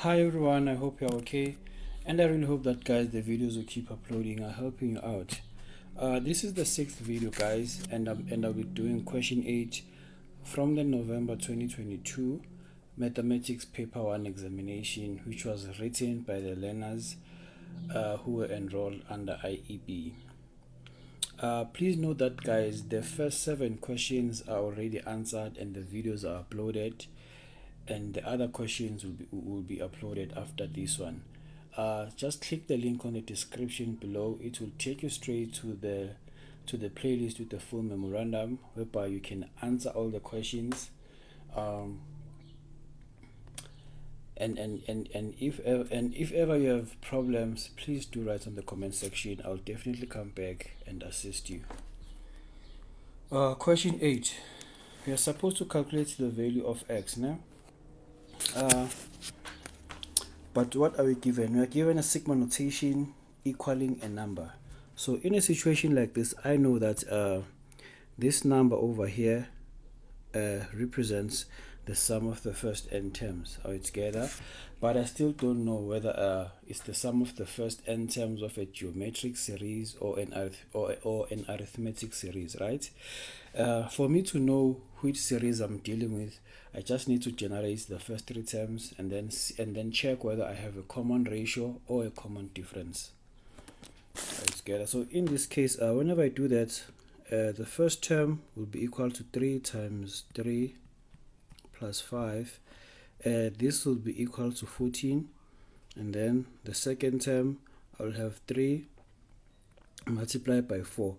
Hi everyone, I hope you're okay, and I really hope that guys the videos will keep uploading are helping you out. This is the sixth video, guys, and I'll be doing question 8 from the November 2022 mathematics paper 1 examination, which was written by the learners who were enrolled under IEB. Please note that guys, the first 7 questions are already answered and the videos are uploaded, and the other questions will be uploaded after this one. Just click the link on the description below. It will take you straight to the playlist with the full memorandum, whereby you can answer all the questions. And if ever you have problems, please do write on the comment section. I'll definitely come back and assist you. Question 8. We are supposed to calculate the value of x now. But what are we given? We are given a sigma notation equaling a number. So in a situation like this, I know that this number over here represents the sum of the first n terms altogether, but I still don't know whether it's the sum of the first n terms of a geometric series or an arithmetic series, right? For me to know which series I'm dealing with, I just need to generate the first 3 terms and then check whether I have a common ratio or a common difference altogether. So in this case, whenever I do that, the first term will be equal to 3 times 3 plus 5. This will be equal to 14, and then the second term I will have 3 multiplied by 4.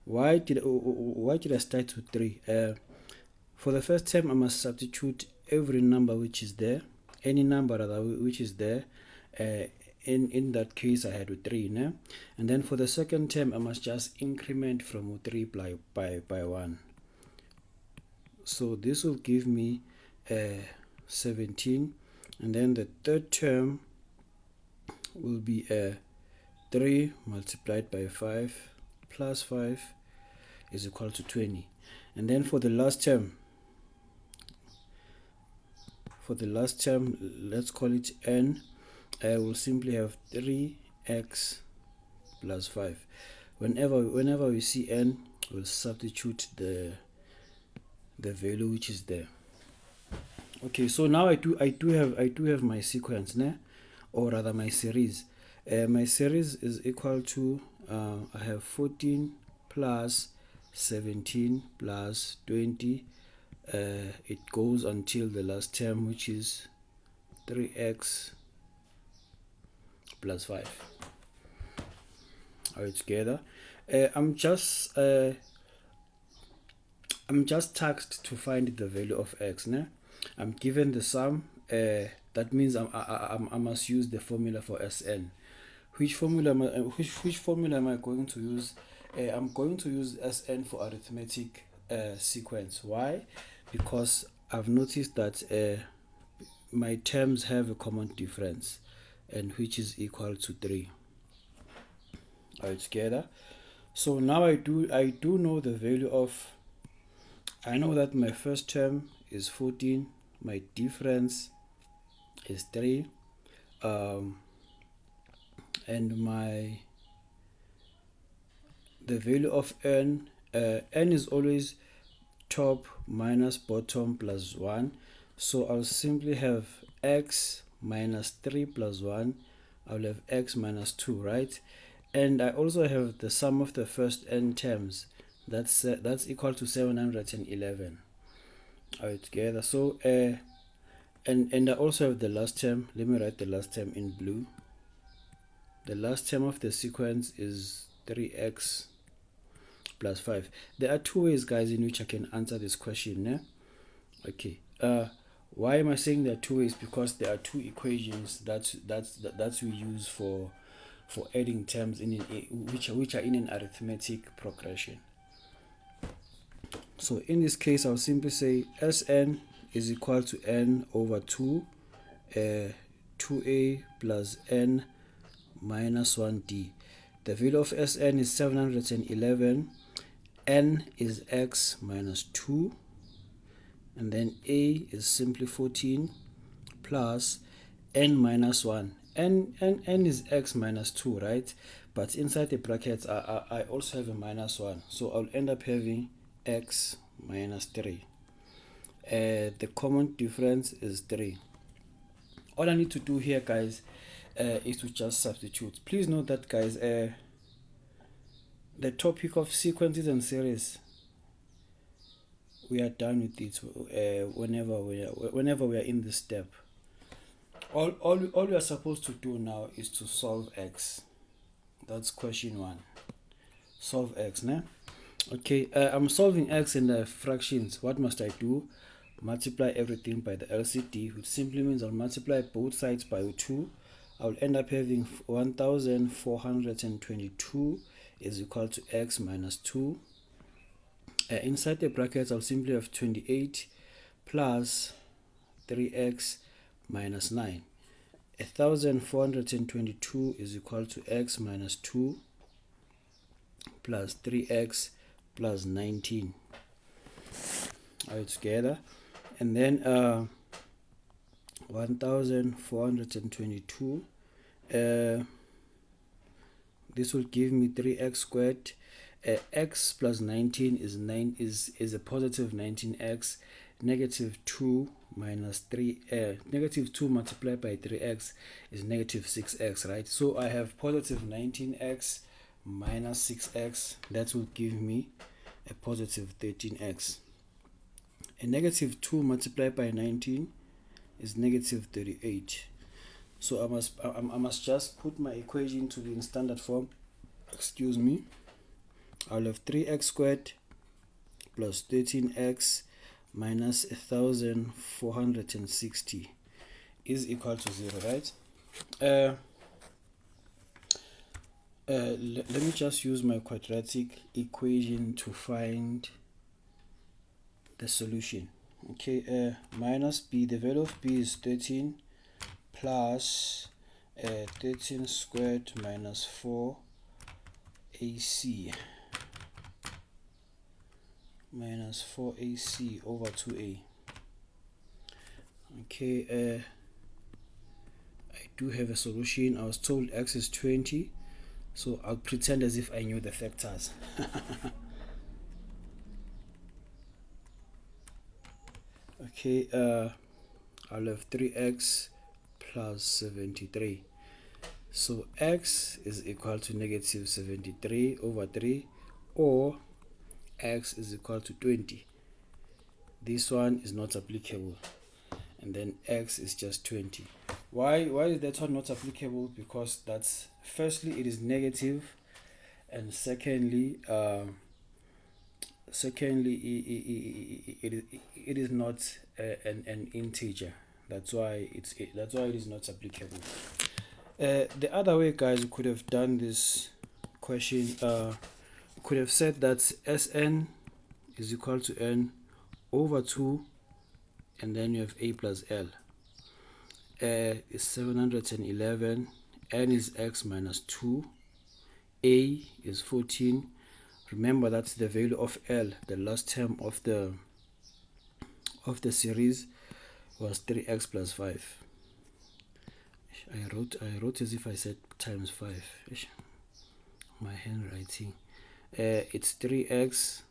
Why did I start with 3? For the first term, I must substitute every number which is there, any number rather which is there. In that case, I had 3, no? And then for the second term, I must just increment from 3 by 1. So this will give me 17, and then the third term will be 3 multiplied by 5 plus 5 is equal to 20. And then for the last term, let's call it n. I will simply have 3x plus 5. Whenever we see n, we'll substitute the value which is there. Okay, so now I do have my sequence, né? Or rather my series. My series is equal to I have 14 plus 17 plus 20. It goes until the last term, which is 3x plus 5. All right, together. I'm just tasked to find the value of x. Né? I'm given the sum. That means I must use the formula for Sn. Which formula am I going to use? I'm going to use Sn for arithmetic sequence. Why? Because I've noticed that my terms have a common difference, and which is equal to 3. All right, together. So now I do know the value of. I know that my first term is 14. My difference is 3. And the value of n is always top minus bottom plus 1. So I'll simply have x minus 3 plus 1. I'll have x minus 2, right? And I also have the sum of the first n terms. That's equal to 711. All right, together. So and I also have the last term. Let me write the last term in blue. The last term of the sequence is 3x plus 5. There are 2 ways, guys, in which I can answer this question. Eh? Okay. Why am I saying there are 2 ways? Because there are 2 equations that we use for adding terms which are in an arithmetic progression. So in this case, I'll simply say Sn is equal to n over 2, 2a plus n minus 1d. The value of Sn is 711. N is x minus 2, and then a is simply 14 plus n minus 1. N is x minus 2, right? But inside the brackets, I also have a minus 1. So I'll end up having x minus 3. The common difference is 3. All I need to do here, guys, is to just substitute. Please note that, guys, the topic of sequences and series, we are done with it whenever we are in this step. All we are supposed to do now is to solve x. That's question 1. Solve x, né? Okay, I'm solving x in the fractions. What must I do? Multiply everything by the LCD, which simply means I'll multiply both sides by 2. I'll end up having 1422 is equal to x minus 2. Inside the brackets, I'll simply have 28 plus 3x minus 9. 1422 is equal to x minus 2 plus 3x plus 19. All right, together. And then 1422, this will give me 3x squared. X plus 19 is a positive 19x. Negative 2 minus 3, negative 2 multiplied by 3x is negative 6x, right? So I have positive 19x minus 6x. That will give me a positive 13x. A negative 2 multiplied by 19 is negative 38. So I must just put my equation to be in standard form. Excuse me. I'll have 3x squared plus 13x minus 1460 is equal to 0, right? Let me just use my quadratic equation to find the solution. Okay, minus b, the value of b is 13 plus 13 squared minus 4ac minus 4ac over 2a. Okay, I do have a solution. I was told x is 20, so I'll pretend as if I knew the factors. Okay, I'll have 3x plus 73. So x is equal to negative 73 over 3, or x is equal to 20. This one is not applicable, and then x is just 20. Why is that one not applicable? Because that's, firstly, it is negative, and secondly it is not an integer. That's why it is not applicable. The other way, guys, we could have done this question, could have said that Sn is equal to n over 2, and then you have a plus l. Is 711, n is x minus 2, a is 14. Remember, that's the value of l. The last term of the series was 3x plus 5. I wrote as if I said times 5. My handwriting. It's 3x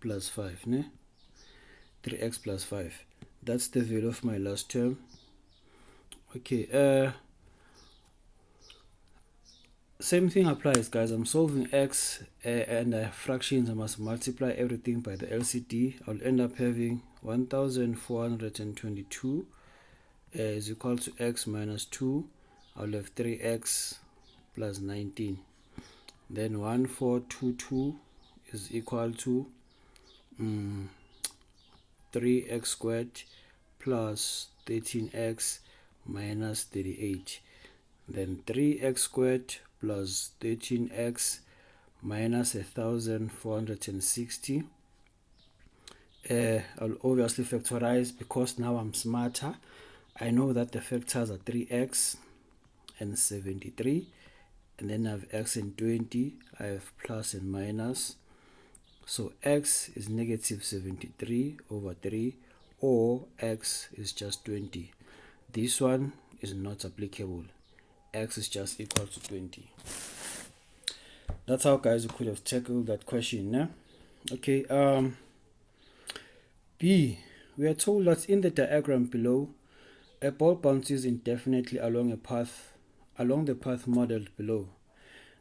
plus 5, ne? 3x plus 5. That's the value of my last term. Okay, same thing applies, guys. I'm solving x and fractions. I must multiply everything by the LCD. I'll end up having 1422 is equal to x minus 2. I'll have 3x plus 19. Then 1422 is equal to 3x squared plus 13x minus 38. Then 3x squared plus 13x minus 1460. I'll obviously factorize, because now I'm smarter. I know that the factors are 3x and 73, and then I have x and 20. I have plus and minus. So x is negative 73 over 3, or x is just 20. This one is not applicable. X is just equal to 20. That's how, guys, we could have tackled that question. Yeah? Okay. B. We are told that in the diagram below, a ball bounces indefinitely along the path modeled below.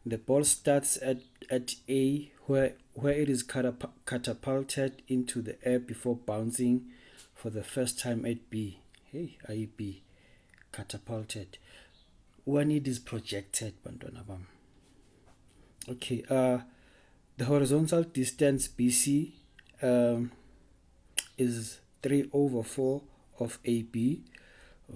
The ball starts at A, where it is catapulted into the air before bouncing for the first time at B. Hey, B, catapulted. When it is projected, bantwana bam. Okay, the horizontal distance BC is 3 over 4 of AB.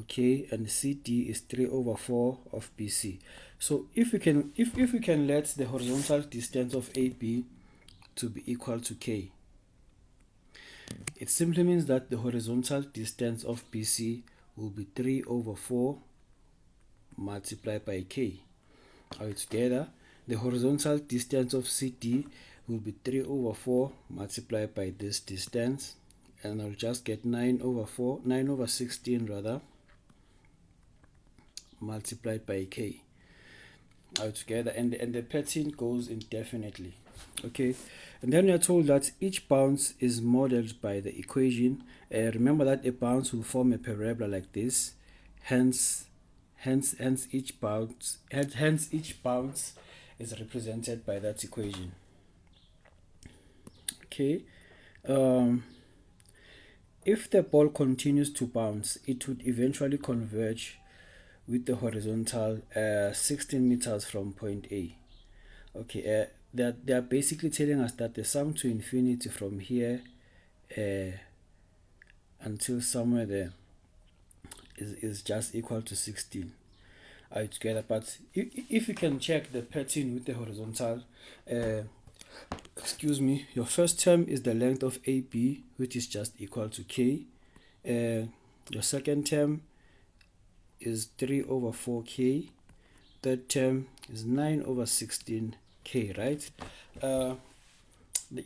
Okay, and CD is 3 over 4 of BC. So if we can let the horizontal distance of AB to be equal to K, it simply means that the horizontal distance of BC will be 3 over 4 multiplied by K. Altogether, the horizontal distance of CD will be 3 over 4 multiplied by this distance, and I'll just get 9 over 16 rather, multiplied by K altogether, and the pattern goes indefinitely. Okay, and then we are told that each bounce is modeled by the equation. Remember that a bounce will form a parabola like this, hence each bounce is represented by that equation. Okay, if the ball continues to bounce, it would eventually converge with the horizontal 16 meters from point A. Okay, they are basically telling us that the sum to infinity from here until somewhere there is just equal to 16 altogether. But if you can check the pattern with the horizontal, your first term is the length of AB, which is just equal to K. Your second term is 3 over 4K. Third term is 9 over 16K, right?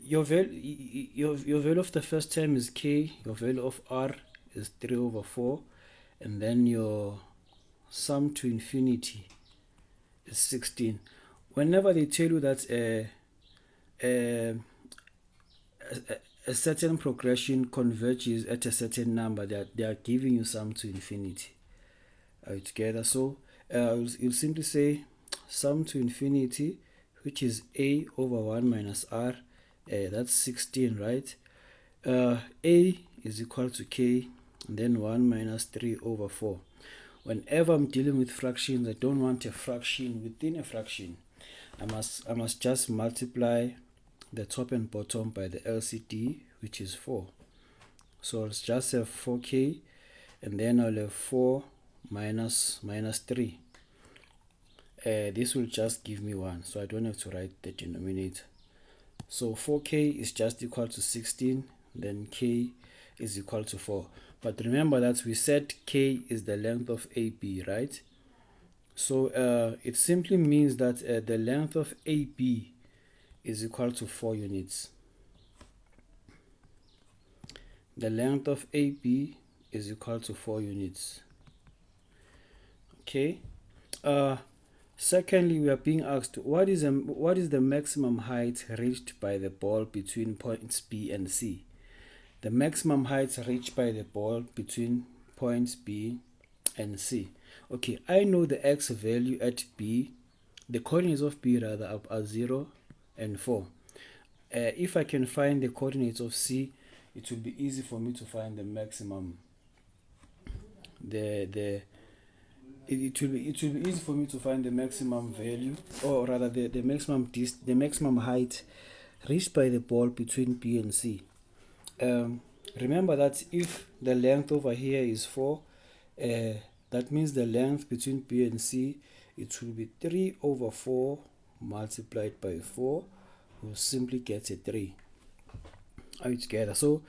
Your value of the first term is K, your value of R is 3 over 4, and then your sum to infinity is 16. Whenever they tell you that a certain progression converges at a certain number, they are giving you sum to infinity together. So you'll simply say sum to infinity, which is A over 1 minus R, that's 16, right? A is equal to K, and then 1 minus 3 over 4. Whenever I'm dealing with fractions, I don't want a fraction within a fraction. I must just multiply the top and bottom by the LCD, which is 4. So I'll just have 4K, and then I'll have 4 minus 3. This will just give me 1, so I don't have to write the denominator. So 4K is just equal to 16, then K is equal to 4. But remember that we said K is the length of AB, right? So it simply means that the length of AB is equal to 4 units. The length of AB is equal to 4 units. Okay. Secondly, we are being asked what is the maximum height reached by the ball between points B and C. The maximum height reached by the ball between points B and C. Okay, I know the x value at B, the coordinates of B rather are 0 and 4. If I can find the coordinates of C, it will be easy for me to find the maximum. It will be easy for me to find the maximum value, or rather the maximum height reached by the ball between B and C. Remember that if the length over here is 4, that means the length between B and C, it will be 3 over 4 multiplied by 4. We'll simply get a 3 altogether. So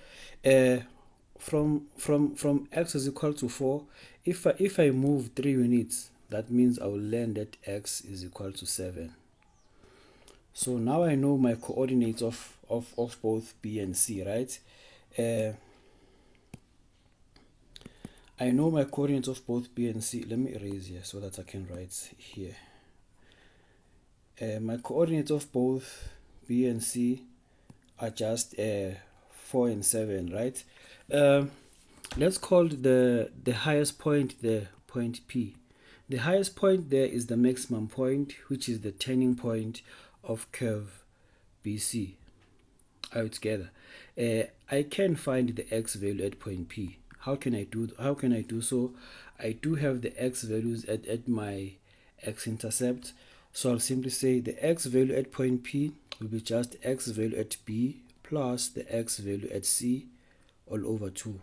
from x is equal to 4, if I move 3 units, that means I will land at x is equal to 7. So now I know my coordinates of both B and C, right? I know my coordinates of both B and C. Let me erase here so that I can write here. My coordinates of both B and C are just 4 and 7, right? Let's call the highest point the point P. The highest point there is the maximum point, which is the turning point of curve BC. Are we together? I can find the x value at point P. How can I do so? I do have the x values at my x-intercept. So I'll simply say the x value at point P will be just x value at B plus the x value at C all over 2.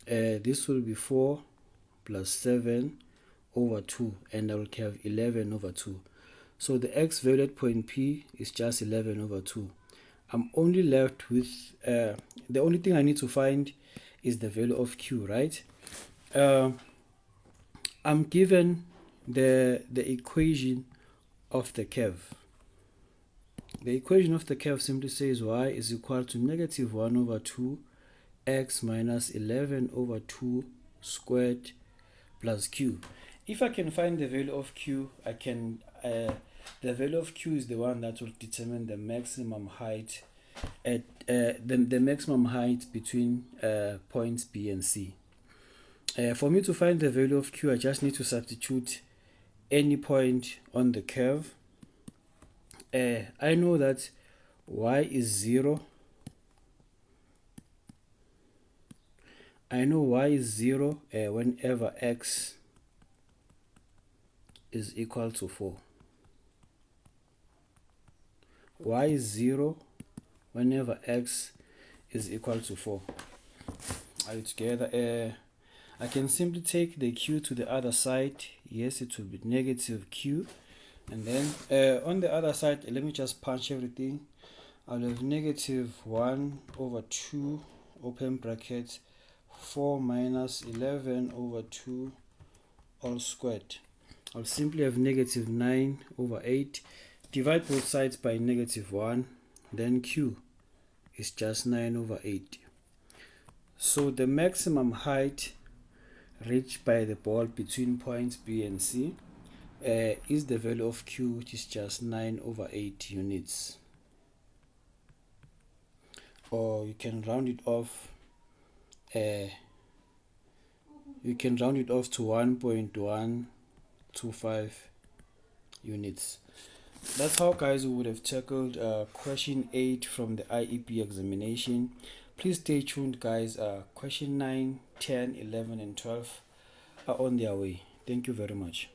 This will be 4 plus 7 over 2, and I will have 11 over 2. So the x value at point P is just 11 over 2. I'm only left with, the only thing I need to find is the value of Q, right? I'm given the equation of the curve. The equation of the curve simply says y is equal to negative 1 over 2 x minus 11 over 2 squared plus Q. If I can find the value of Q, I can, the value of Q is the one that will determine the maximum height at the maximum height between points B and C. For me to find the value of Q, I just need to substitute any point on the curve. I know that y is 0. I know y is 0 whenever x is equal to 4. Y is 0 whenever x is equal to 4. Are you together? I can simply take the q to the other side. Yes, it will be negative q. And then on the other side, let me just punch everything. I'll have negative 1 over 2, open bracket, 4 minus 11 over 2 all squared. I'll simply have negative 9 over 8. Divide both sides by negative 1. Then q is just 9 over 8. So the maximum height reached by the ball between points B and C is the value of q, which is just 9 over 8 units. Or you can round it off. To 1.125 units. That's how, guys, we would have tackled question 8 from the IEP examination. Please stay tuned, guys. Question 9, 10, 11 and 12 are on their way. Thank you very much.